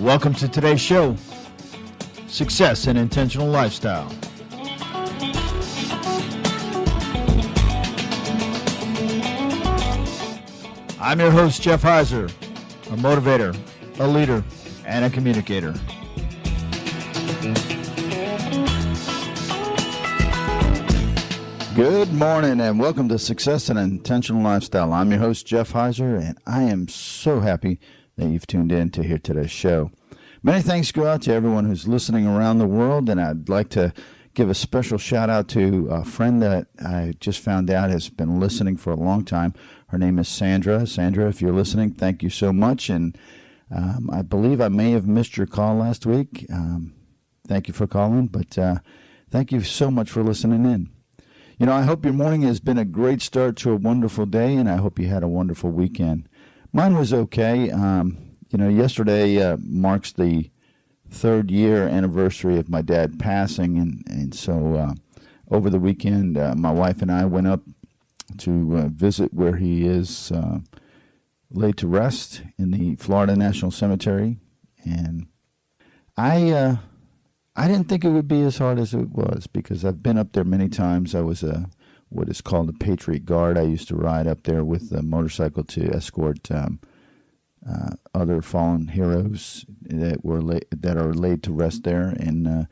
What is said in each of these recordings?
Welcome to today's show, Success and Intentional Lifestyle. I'm your host, Jeff Heiser, a motivator, a leader, and a communicator. Good morning and welcome to Success and Intentional Lifestyle. I'm your host, Jeff Heiser, and I am so happy that you've tuned in to hear today's show. Many thanks go out to everyone who's listening around the world, and I'd like to give a special shout out to a friend that I just found out has been listening for a long time. Her name is Sandra. Sandra, if you're listening, thank you so much, and I believe I may have missed your call last week. Thank you for calling, but thank you so much for listening in. You know, I hope your morning has been a great start to a wonderful day, and I hope you had a wonderful weekend. Mine was okay. Yesterday marks the third year anniversary of my dad passing, and so over the weekend, my wife and I went up to visit where he is laid to rest in the Florida National Cemetery, and I didn't think it would be as hard as it was because I've been up there many times. I was what is called a Patriot Guard. I used to ride up there with a motorcycle to escort other fallen heroes that are laid to rest there. And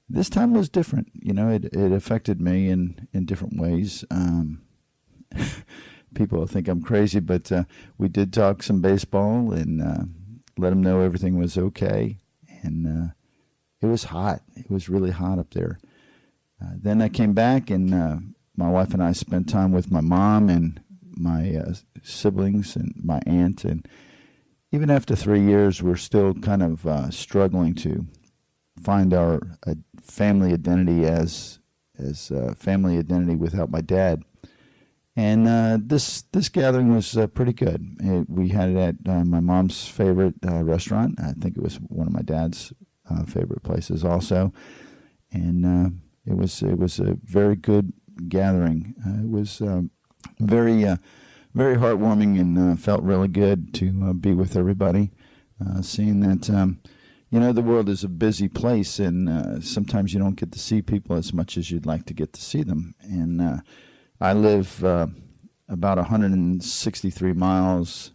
this time was different. You know, it affected me in different ways. People think I'm crazy, but we did talk some baseball and let them know everything was okay. And it was hot. It was really hot up there. Then I came back, and my wife and I spent time with my mom and my siblings and my aunt. And even after 3 years, we're still kind of struggling to find our family identity as family identity without my dad. And this gathering was pretty good. We had it at my mom's favorite restaurant. I think it was one of my dad's favorite places also, and it was a very good gathering. It was very heartwarming and felt really good to be with everybody. Seeing that the world is a busy place, and sometimes you don't get to see people as much as you'd like to get to see them. And I live about 163 miles.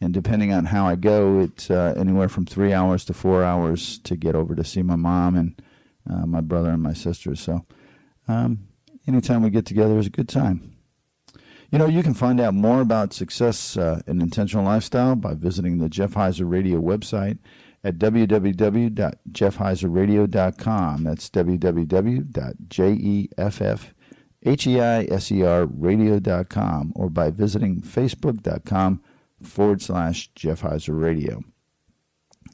And depending on how I go, it's anywhere from 3 hours to 4 hours to get over to see my mom and my brother and my sister. So anytime we get together is a good time. You know, you can find out more about success and intentional lifestyle by visiting the Jeff Heiser Radio website at www.jeffheiserradio.com. That's www.jeffheiserradio.com, or by visiting facebook.com/Jeff Heiser Radio.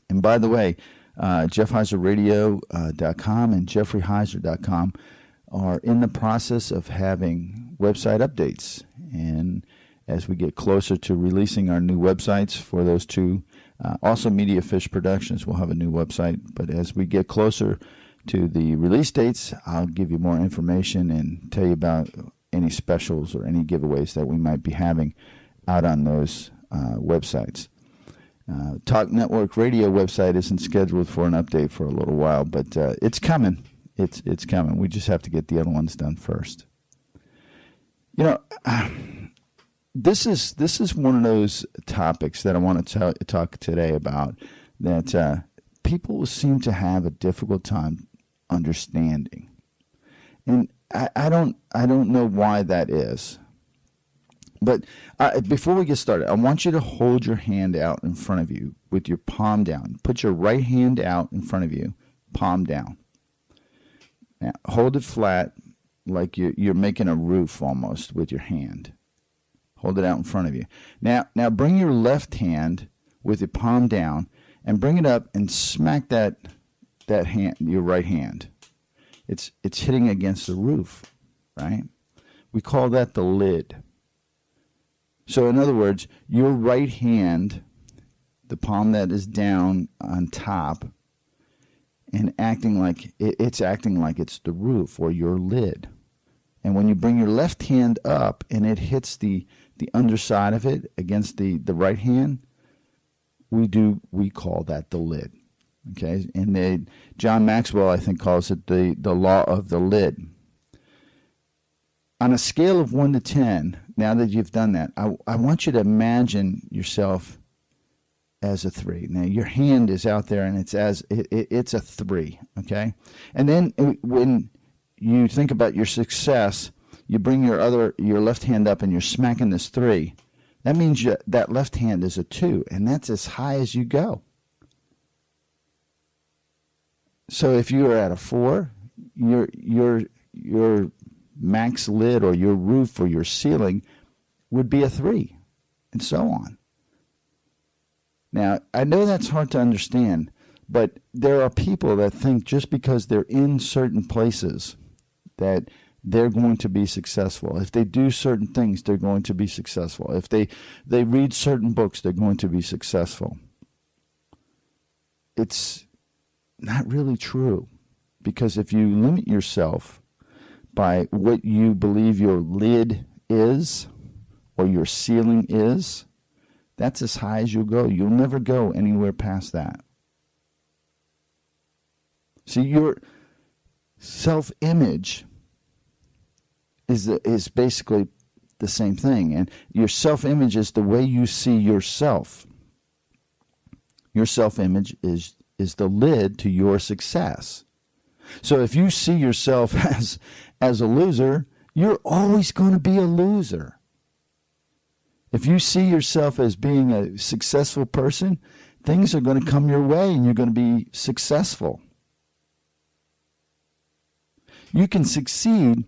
And by the way, jeffheiserradio.com and jeffreyheiser.com are in the process of having website updates. And as we get closer to releasing our new websites for those two, also Media Fish Productions will have a new website. But as we get closer to the release dates, I'll give you more information and tell you about any specials or any giveaways that we might be having out on those websites. Talk Network Radio website isn't scheduled for an update for a little while, but it's coming. It's coming. We just have to get the other ones done first. You know, this is one of those topics that I want to talk today about that people seem to have a difficult time understanding, and I don't know why that is. But before we get started, I want you to hold your hand out in front of you with your palm down. Put your right hand out in front of you, palm down. Now, hold it flat like you're making a roof almost with your hand. Hold it out in front of you. Now bring your left hand with your palm down and bring it up and smack that hand, your right hand. It's hitting against the roof, right? We call that the lid. So in other words, your right hand, the palm that is down on top, and acting like it's the roof or your lid. And when you bring your left hand up and it hits the underside of it against the right hand, we call that the lid. Okay, and John Maxwell, I think, calls it the law of the lid. On a scale of 1 to 10, now that you've done that, I want you to imagine yourself as a 3. Now your hand is out there, and it's a 3. Okay, and then when you think about your success, you bring your left hand up, and you're smacking this 3. That means that left hand is a 2, and that's as high as you go. So if you are at a 4, your max lid or your roof or your ceiling would be a 3, and so on. Now, I know that's hard to understand, but there are people that think just because they're in certain places that they're going to be successful. If they do certain things, they're going to be successful. If they read certain books, they're going to be successful. It's not really true, because if you limit yourself by what you believe your lid is or your ceiling is, that's as high as you'll go. You'll never go anywhere past that. See, your self-image is basically the same thing. And your self-image is the way you see yourself. Your self-image is the lid to your success. So if you see yourself as a loser, you're always going to be a loser. If you see yourself as being a successful person, things are going to come your way and you're going to be successful. You can succeed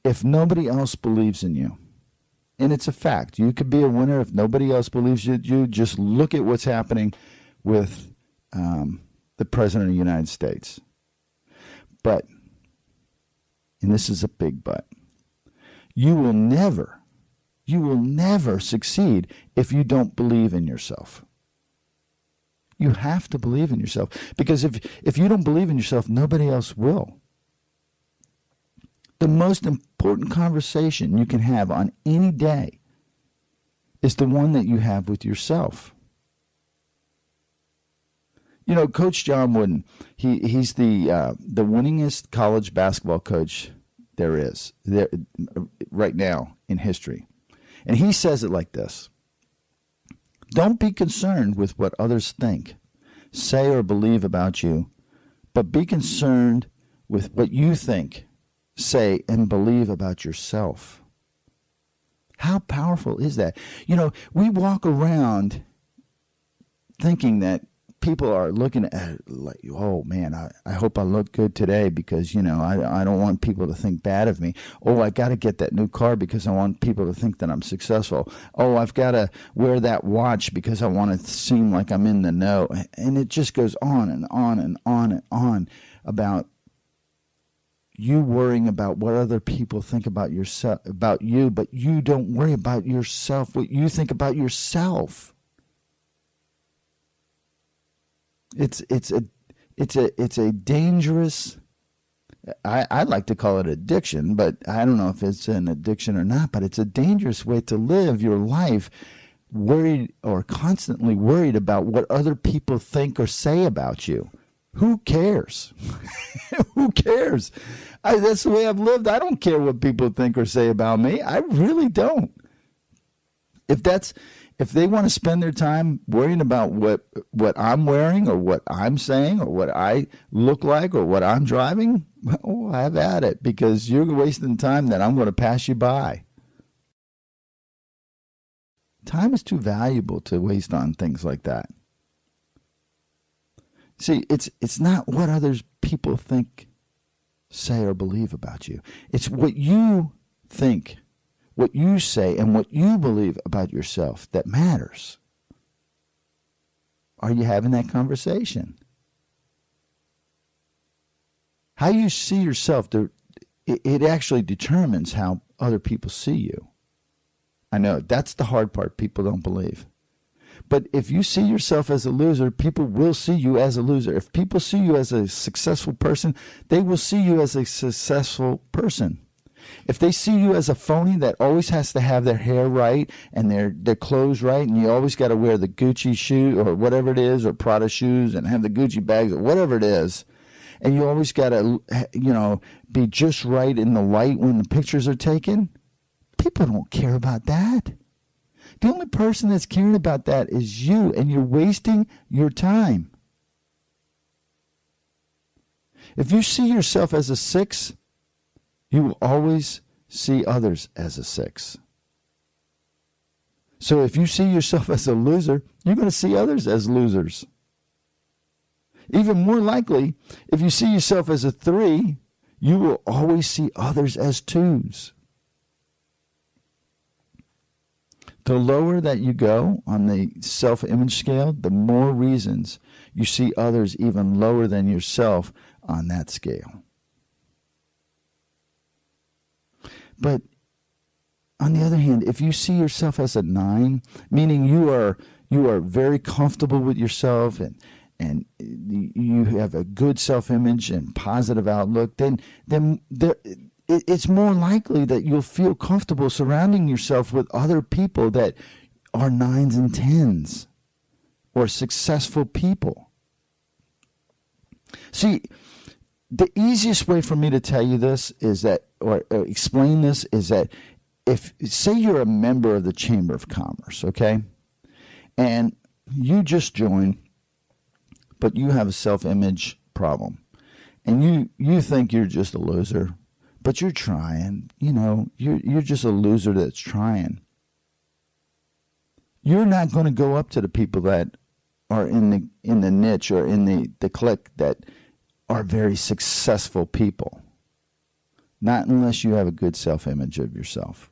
if nobody else believes in you. And it's a fact. You could be a winner if nobody else believes in you. Just look at what's happening with the President of the United States. But, and this is a big but, you will never succeed if you don't believe in yourself. You have to believe in yourself, because if you don't believe in yourself, nobody else will. The most important conversation you can have on any day is the one that you have with yourself. You know, Coach John Wooden, he's the winningest college basketball coach there is right now in history. And he says it like this: don't be concerned with what others think, say, or believe about you, but be concerned with what you think, say, and believe about yourself. How powerful is that? You know, we walk around thinking that people are looking at like, oh man, I hope I look good today because, you know, I don't want people to think bad of me. Oh, I got to get that new car because I want people to think that I'm successful. Oh, I've got to wear that watch because I want to seem like I'm in the know. And it just goes on and on and on and on about you worrying about what other people think about yourself, about you, but you don't worry about yourself, what you think about yourself. It's a dangerous, I'd like to call it addiction, but I don't know if it's an addiction or not, but it's a dangerous way to live your life, worried or constantly worried about what other people think or say about you. Who cares? Who cares? That's the way I've lived. I don't care what people think or say about me. I really don't. If they want to spend their time worrying about what I'm wearing or what I'm saying or what I look like or what I'm driving, well, have at it, because you're wasting time that I'm going to pass you by. Time is too valuable to waste on things like that. See, it's not what others people think, say, or believe about you. It's what you think, what you say, and what you believe about yourself that matters. Are you having that conversation? How you see yourself, it actually determines how other people see you. I know, that's the hard part people don't believe. But if you see yourself as a loser, people will see you as a loser. If people see you as a successful person, they will see you as a successful person. If they see you as a phony that always has to have their hair right and their clothes right, and you always got to wear the Gucci shoe or whatever it is, or Prada shoes, and have the Gucci bags or whatever it is, and you always got to, be just right in the light when the pictures are taken, people don't care about that. The only person that's caring about that is you, and you're wasting your time. If you see yourself as a 6, you will always see others as a 6. So if you see yourself as a loser, you're going to see others as losers. Even more likely, if you see yourself as a 3, you will always see others as 2s. The lower that you go on the self-image scale, the more reasons you see others even lower than yourself on that scale. But on the other hand, if you see yourself as a 9, meaning you are very comfortable with yourself and you have a good self-image and positive outlook, then it's more likely that you'll feel comfortable surrounding yourself with other people that are 9s and 10s or successful people. See, the easiest way for me to tell you this is that, or explain this, is that if, say you're a member of the Chamber of Commerce, okay, and you just joined, but you have a self-image problem, and you think you're just a loser, but you're trying, you're just a loser that's trying. You're not going to go up to the people that are in the niche or in the clique that are very successful people. Not unless you have a good self-image of yourself.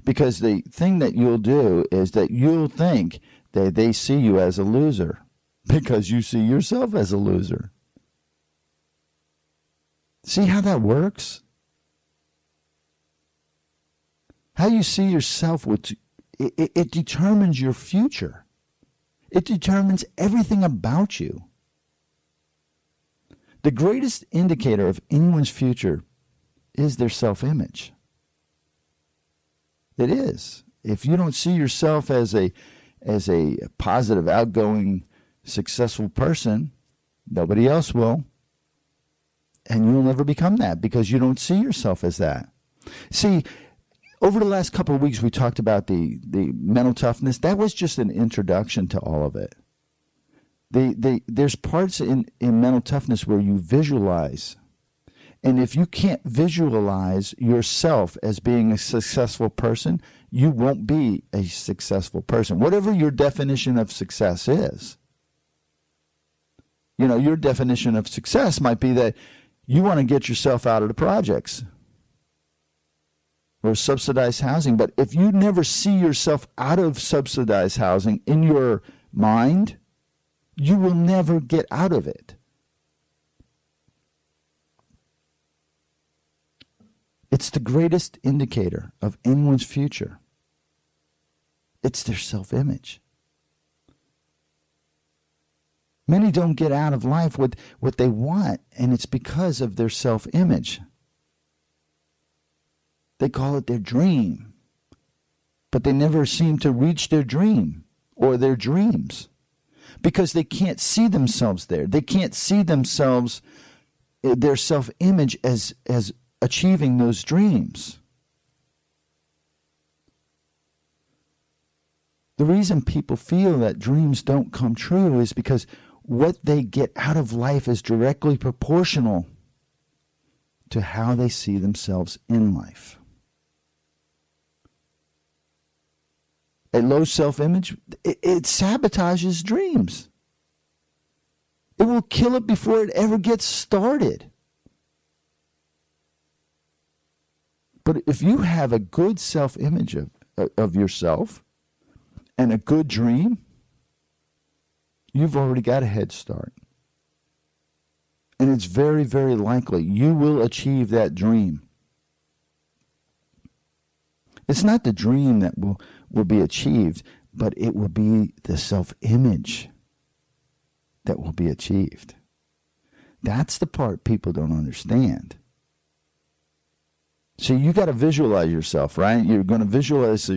Because the thing that you'll do is that you'll think that they see you as a loser because you see yourself as a loser. See how that works? How you see yourself, it determines your future. It determines everything about you. The greatest indicator of anyone's future is their self-image. It is. If you don't see yourself as a positive, outgoing, successful person, nobody else will. And you'll never become that because you don't see yourself as that. See, over the last couple of weeks, we talked about the mental toughness. That was just an introduction to all of it. There's parts in mental toughness where you visualize. And if you can't visualize yourself as being a successful person, you won't be a successful person. Whatever your definition of success is. Your definition of success might be that you want to get yourself out of the projects or subsidized housing. But if you never see yourself out of subsidized housing in your mind, you will never get out of it. It's the greatest indicator of anyone's future. It's their self-image. Many don't get out of life what they want, and it's because of their self-image. They call it their dream, but they never seem to reach their dream or their dreams because they can't see themselves there. They can't see themselves, their self-image as achieving those dreams. The reason people feel that dreams don't come true is because what they get out of life is directly proportional to how they see themselves in life. A low self-image, it sabotages dreams. It will kill it before it ever gets started. But if you have a good self-image of yourself and a good dream, you've already got a head start. And it's very, very likely you will achieve that dream. It's not the dream that will be achieved, but it will be the self-image that will be achieved. That's the part people don't understand. So you got to visualize yourself, right? You're going to visualize